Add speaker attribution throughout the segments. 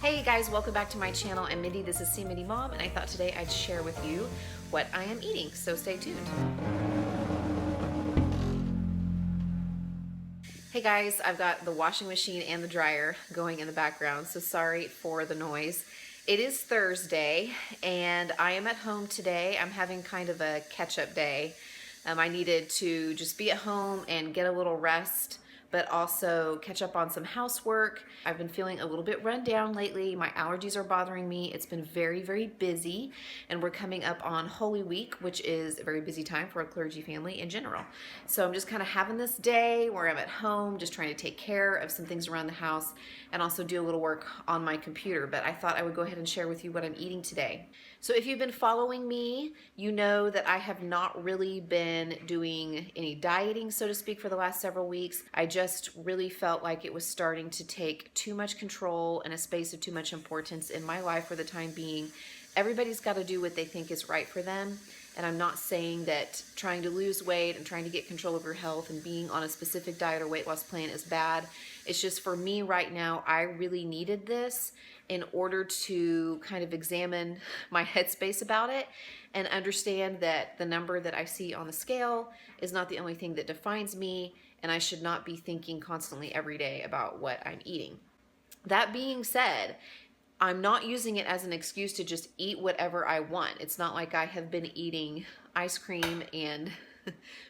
Speaker 1: Hey guys, welcome back to my channel. I'm Mindy, this is C Mindy Mom, and I thought today I'd share with you what I am eating, so stay tuned. Hey guys, I've got the washing machine and the dryer going in the background, so sorry for the noise. It is Thursday, and I am at home today. I'm having kind of a catch-up day. I needed to just be at home and get a little rest, but also catch up on some housework. I've been feeling a little bit run down lately. My allergies are bothering me. It's been very, very busy, and we're coming up on Holy Week, which is a very busy time for a clergy family in general. So I'm just kind of having this day where I'm at home, just trying to take care of some things around the house and also do a little work on my computer. But I thought I would go ahead and share with you what I'm eating today. So if you've been following me, you know that I have not really been doing any dieting, so to speak, for the last several weeks. I just really felt like it was starting to take too much control and a space of too much importance in my life for the time being. Everybody's got to do what they think is right for them. And I'm not saying that trying to lose weight and trying to get control of your health and being on a specific diet or weight loss plan is bad. It's just for me right now, I really needed this in order to kind of examine my headspace about it and understand that the number that I see on the scale is not the only thing that defines me, and I should not be thinking constantly every day about what I'm eating. That being said, I'm not using it as an excuse to just eat whatever I want. It's not like I have been eating ice cream and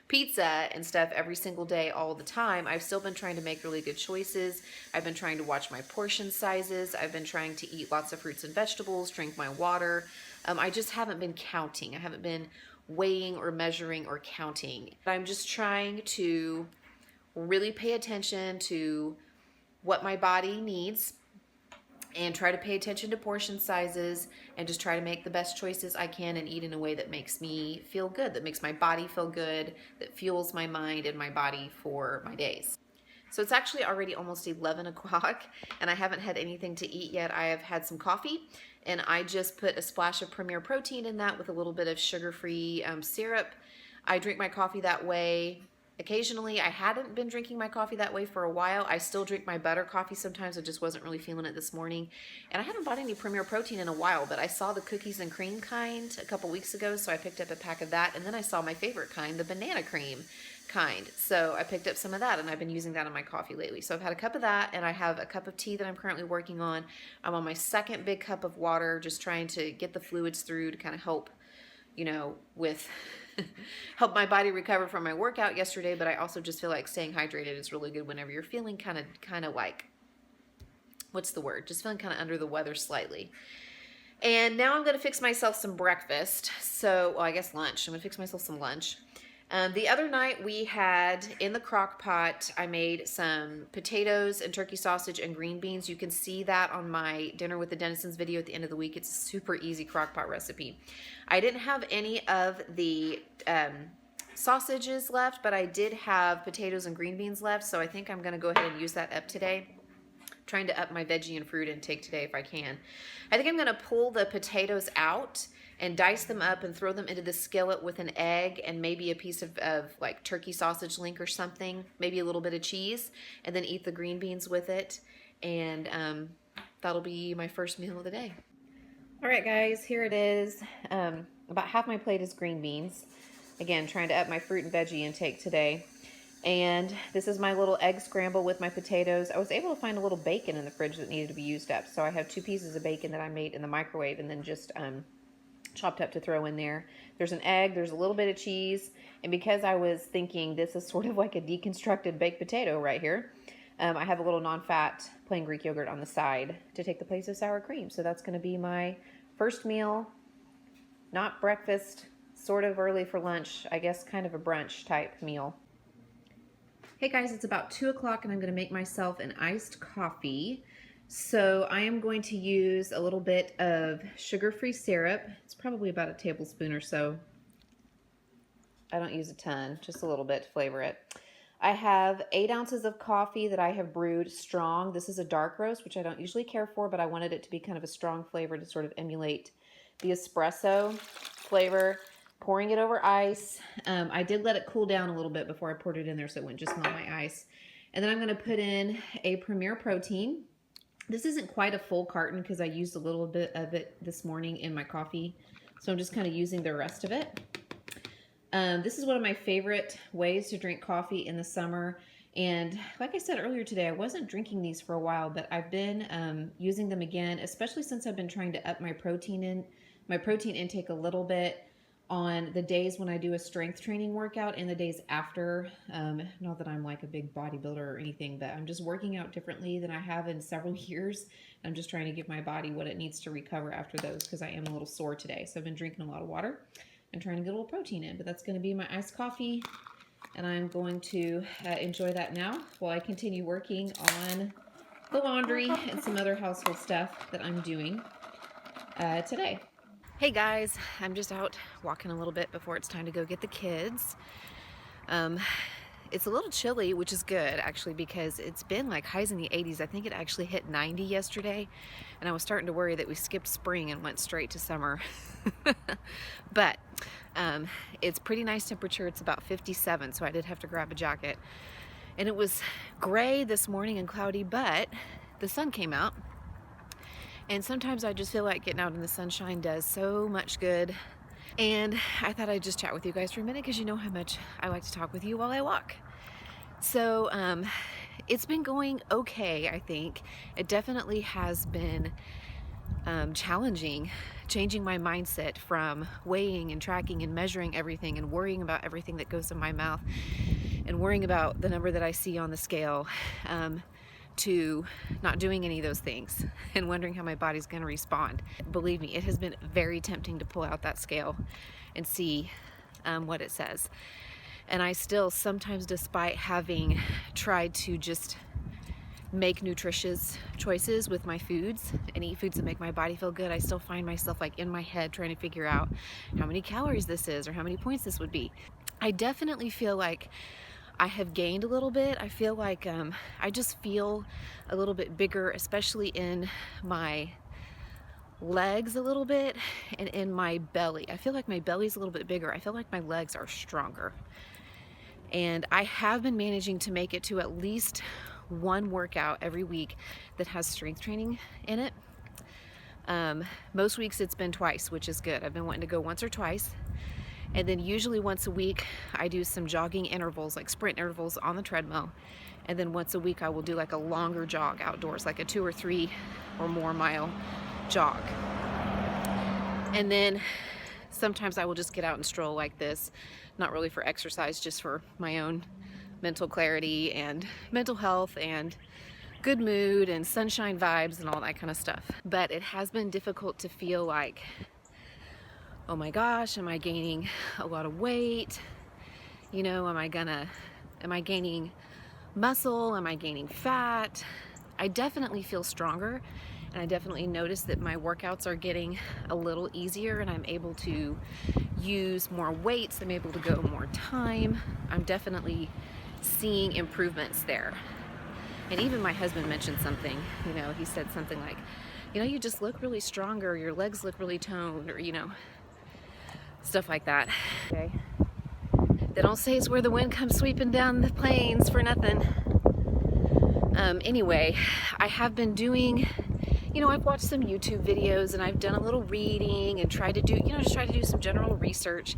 Speaker 1: pizza and stuff every single day all the time. I've still been trying to make really good choices. I've been trying to watch my portion sizes. I've been trying to eat lots of fruits and vegetables, drink my water. I just haven't been counting. I haven't been weighing or measuring or counting. I'm just trying to really pay attention to what my body needs and try to pay attention to portion sizes and just try to make the best choices I can and eat in a way that makes me feel good, that makes my body feel good, that fuels my mind and my body for my days. So it's actually already almost 11 o'clock and I haven't had anything to eat yet. I have had some coffee and I just put a splash of Premier Protein in that with a little bit of sugar-free syrup. I drink my coffee that way. Occasionally, I hadn't been drinking my coffee that way for a while. I still drink my butter coffee sometimes. I just wasn't really feeling it this morning. And I haven't bought any Premier Protein in a while, but I saw the cookies and cream kind a couple weeks ago, so I picked up a pack of that. And then I saw my favorite kind, the banana cream kind. So I picked up some of that, and I've been using that in my coffee lately. So I've had a cup of that, and I have a cup of tea that I'm currently working on. I'm on my second big cup of water, just trying to get the fluids through to kind of help, you know, with help my body recover from my workout yesterday, but I also just feel like staying hydrated is really good whenever you're feeling kind of like, what's the word? Just feeling kind of under the weather slightly. And now I'm going to fix myself some breakfast. So, well, I guess lunch. I'm going to fix myself some lunch. The other night we had in the crock pot, I made some potatoes and turkey sausage and green beans. You can see that on my Dinner with the Dennisons video at the end of the week. It's a super easy crock pot recipe. I didn't have any of the sausages left, but I did have potatoes and green beans left, so I think I'm going to go ahead and use that up today. Trying to up my veggie and fruit intake today if I can. I think I'm going to pull the potatoes out and dice them up and throw them into the skillet with an egg and maybe a piece of like turkey sausage link or something, maybe a little bit of cheese, and then eat the green beans with it. And that'll be my first meal of the day. All right, guys, here it is. About half my plate is green beans. Again, trying to up my fruit and veggie intake today. And this is my little egg scramble with my potatoes. I was able to find a little bacon in the fridge that needed to be used up. So I have 2 pieces of bacon that I made in the microwave and then just chopped up to throw in there. There's an egg, there's a little bit of cheese. And because I was thinking this is sort of like a deconstructed baked potato right here, I have a little non-fat plain Greek yogurt on the side to take the place of sour cream. So that's going to be my first meal, not breakfast, sort of early for lunch, I guess kind of a brunch type meal. Hey guys, it's about 2 o'clock and I'm going to make myself an iced coffee. So I am going to use a little bit of sugar-free syrup. It's probably about a tablespoon or so. I don't use a ton, just a little bit to flavor it. I have 8 ounces of coffee that I have brewed strong. This is a dark roast, which I don't usually care for, but I wanted it to be kind of a strong flavor to sort of emulate the espresso flavor. Pouring it over ice. I did let it cool down a little bit before I poured it in there so it wouldn't just melt my ice. And then I'm going to put in a Premier Protein. This isn't quite a full carton because I used a little bit of it this morning in my coffee. So I'm just kind of using the rest of it. This is one of my favorite ways to drink coffee in the summer. And like I said earlier today, I wasn't drinking these for a while, but I've been using them again, especially since I've been trying to up my protein intake a little bit on the days when I do a strength training workout and the days after. Not that I'm like a big bodybuilder or anything, but I'm just working out differently than I have in several years. I'm just trying to give my body what it needs to recover after those because I am a little sore today. So I've been drinking a lot of water and trying to get a little protein in, but that's going to be my iced coffee, and I'm going to enjoy that now while I continue working on the laundry and some other household stuff that I'm doing today. Hey guys, I'm just out walking a little bit before it's time to go get the kids. It's a little chilly, which is good actually, because it's been like highs in the 80s. I think it actually hit 90 yesterday, and I was starting to worry that we skipped spring and went straight to summer. But it's pretty nice temperature. It's about 57, so I did have to grab a jacket. And it was gray this morning and cloudy, but the sun came out. And sometimes I just feel like getting out in the sunshine does so much good. And I thought I'd just chat with you guys for a minute because you know how much I like to talk with you while I walk. So it's been going okay, I think. It definitely has been challenging, changing my mindset from weighing and tracking and measuring everything and worrying about everything that goes in my mouth and worrying about the number that I see on the scale, to not doing any of those things and wondering how my body's going to respond. Believe me, it has been very tempting to pull out that scale and see what it says. And I still sometimes, despite having tried to just make nutritious choices with my foods and eat foods that make my body feel good, I still find myself like in my head trying to figure out how many calories this is or how many points this would be. I definitely feel like I have gained a little bit. I feel like I just feel a little bit bigger, especially in my legs a little bit and in my belly. I feel like my belly's a little bit bigger. I feel like my legs are stronger. And I have been managing to make it to at least one workout every week that has strength training in it. Most weeks it's been twice, which is good. I've been wanting to go once or twice. And then usually once a week I do some jogging intervals, like sprint intervals on the treadmill. And then once a week I will do like a longer jog outdoors, like a 2 or 3 or more mile jog. And then sometimes I will just get out and stroll like this, not really for exercise, just for my own mental clarity and mental health and good mood and sunshine vibes and all that kind of stuff. But it has been difficult to feel like, oh my gosh, am I gaining a lot of weight? You know, am I gaining muscle? Am I gaining fat? I definitely feel stronger, and I definitely notice that my workouts are getting a little easier and I'm able to use more weights. I'm able to go more time. I'm definitely seeing improvements there. And even my husband mentioned something, you know, he said something like, you know, you just look really stronger, your legs look really toned, or, you know, stuff like that. Okay. They don't say it's where the wind comes sweeping down the plains for nothing. Anyway, I have been doing, you know, I've watched some YouTube videos and I've done a little reading and tried to do, you know, just try to do some general research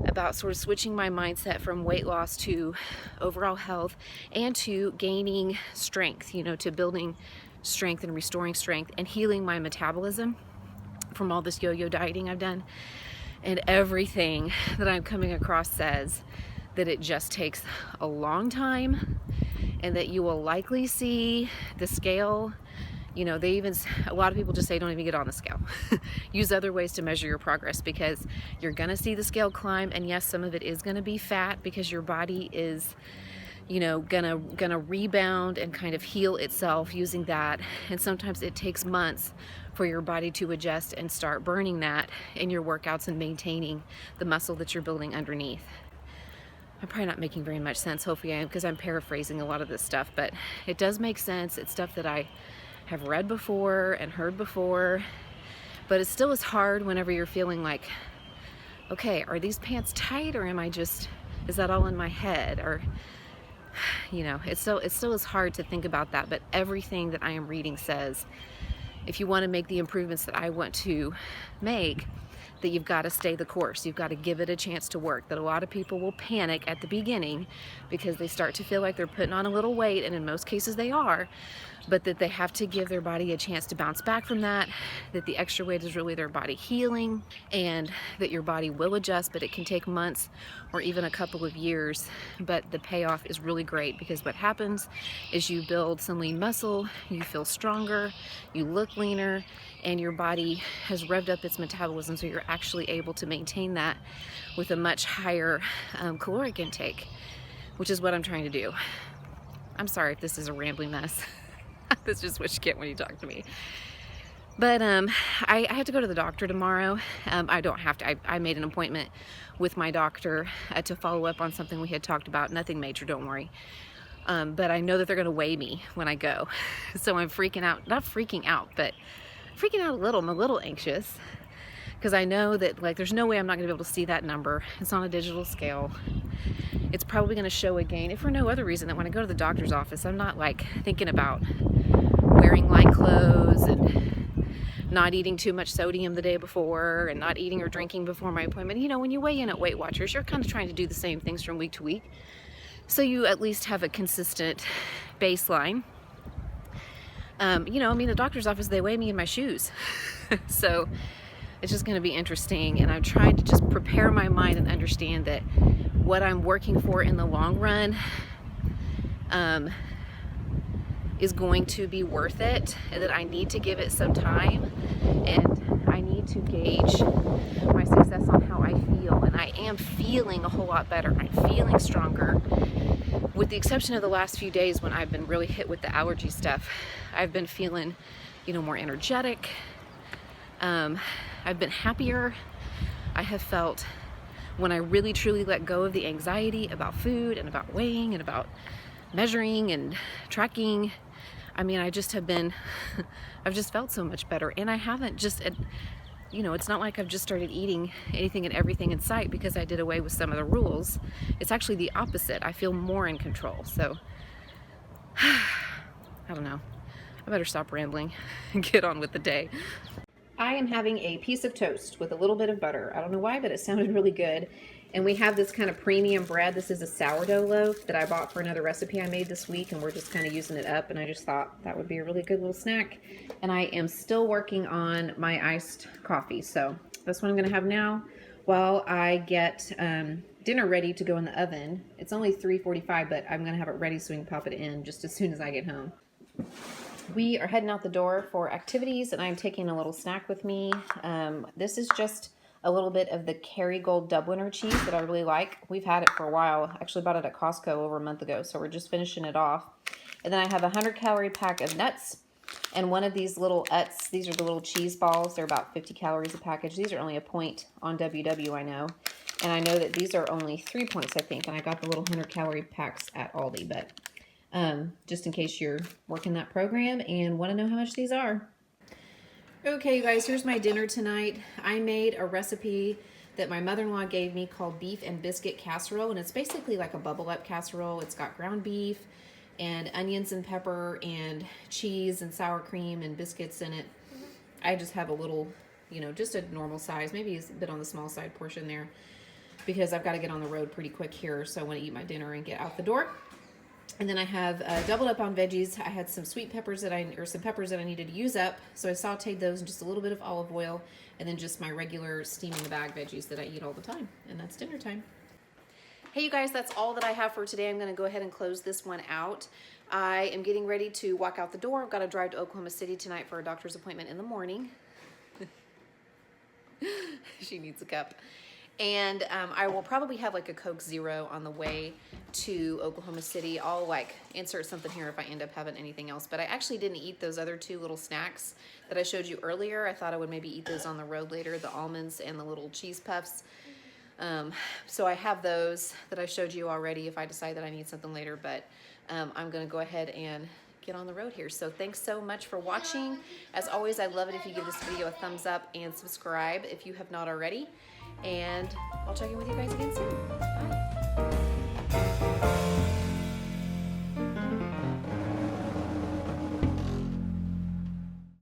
Speaker 1: about sort of switching my mindset from weight loss to overall health and to gaining strength, you know, to building strength and restoring strength and healing my metabolism from all this yo-yo dieting I've done. And everything that I'm coming across says that it just takes a long time and that you will likely see the scale, you know, a lot of people just say don't even get on the scale. Use other ways to measure your progress, because you're gonna see the scale climb, and yes, some of it is gonna be fat because your body is, you know, gonna rebound and kind of heal itself using that. And sometimes it takes months for your body to adjust and start burning that in your workouts and maintaining the muscle that you're building underneath. I'm probably not making very much sense. Hopefully I am, because I'm paraphrasing a lot of this stuff, but it does make sense. It's stuff that I have read before and heard before, but it still is hard whenever you're feeling like, okay, are these pants tight, or is that all in my head? Or you know, it still is hard to think about that, but everything that I am reading says if you want to make the improvements that I want to make, that you've got to stay the course. You've got to give it a chance to work. That a lot of people will panic at the beginning because they start to feel like they're putting on a little weight, and in most cases they are, but that they have to give their body a chance to bounce back from that, that the extra weight is really their body healing, and that your body will adjust, but it can take months or even a couple of years. But the payoff is really great, because what happens is you build some lean muscle, you feel stronger, you look leaner, and your body has revved up its metabolism, so you're actually able to maintain that with a much higher caloric intake, which is what I'm trying to do. I'm sorry if this is a rambling mess. That's just what you get when you talk to me. But I have to go to the doctor tomorrow. I don't have to. I made an appointment with my doctor to follow up on something we had talked about. Nothing major, don't worry. But I know that they're going to weigh me when I go. So I'm freaking out. Not freaking out, but freaking out a little. I'm a little anxious because I know that, like, there's no way I'm not going to be able to see that number. It's on a digital scale. It's probably going to show a gain, if for no other reason, that when I go to the doctor's office, I'm not like thinking about wearing light clothes and not eating too much sodium the day before and not eating or drinking before my appointment. You know, when you weigh in at Weight Watchers, you're kind of trying to do the same things from week to week, so you at least have a consistent baseline. You know, I mean, the doctor's office, they weigh me in my shoes. So it's just going to be interesting, and I'm trying to just prepare my mind and understand that what I'm working for in the long run is going to be worth it, and that I need to give it some time, and I need to gauge my success on how I feel. And I am feeling a whole lot better. I'm feeling stronger, with the exception of the last few days when I've been really hit with the allergy stuff. I've been feeling, you know, more energetic. I've been happier. I have felt, when I really truly let go of the anxiety about food and about weighing and about measuring and tracking, I mean, I just have been, I've just felt so much better. And I haven't just, you know, it's not like I've just started eating anything and everything in sight because I did away with some of the rules. It's actually the opposite. I feel more in control. So, I don't know. I better stop rambling and get on with the day. I am having a piece of toast with a little bit of butter. I don't know why, but it sounded really good. And we have this kind of premium bread. This is a sourdough loaf that I bought for another recipe I made this week, and we're just kind of using it up, and I just thought that would be a really good little snack. And I am still working on my iced coffee, so that's what I'm gonna have now while I get dinner ready to go in the oven. It's only 3:45, but I'm gonna have it ready so we can pop it in just as soon as I get home. We are heading out the door for activities, and I'm taking a little snack with me. This is just a little bit of the Kerrygold Dubliner cheese that I really like. We've had it for a while. I actually bought it at Costco over a month ago, so we're just finishing it off. And then I have a 100-calorie pack of nuts and one of these little Utz. These are the little cheese balls. They're about 50 calories a package. These are only a point on WW, I know. And I know that these are only 3 points, I think. And I got the little 100-calorie packs at Aldi, but just in case you're working that program and want to know how much these are. Okay, you guys, here's my dinner tonight. I made a recipe that my mother-in-law gave me called beef and biscuit casserole, and it's basically like a bubble up casserole. It's got ground beef and onions and pepper and cheese and sour cream and biscuits in it. I just have a little, you know, just a normal size, maybe a bit on the small side portion there, because I've got to get on the road pretty quick here, so I want to eat my dinner and get out the door. And then I have doubled up on veggies. I had some sweet peppers some peppers that I needed to use up, so I sauteed those in just a little bit of olive oil, and then just my regular steam in the bag veggies that I eat all the time. And that's dinner time. Hey, you guys, that's all that I have for today. I'm going to go ahead and close this one out. I am getting ready to walk out the door. I've got to drive to Oklahoma City tonight for a doctor's appointment in the morning. She needs a cup. And I will probably have like a Coke Zero on the way to Oklahoma City. I'll like insert something here if I end up having anything else. But I actually didn't eat those other two little snacks that I showed you earlier. I thought I would maybe eat those on the road later, the almonds and the little cheese puffs. So I have those that I showed you already if I decide that I need something later. But I'm going to go ahead and get on the road here. So thanks so much for watching. As always, I'd love it if you give this video a thumbs up and subscribe if you have not already. And I'll check in with you guys again soon. Bye.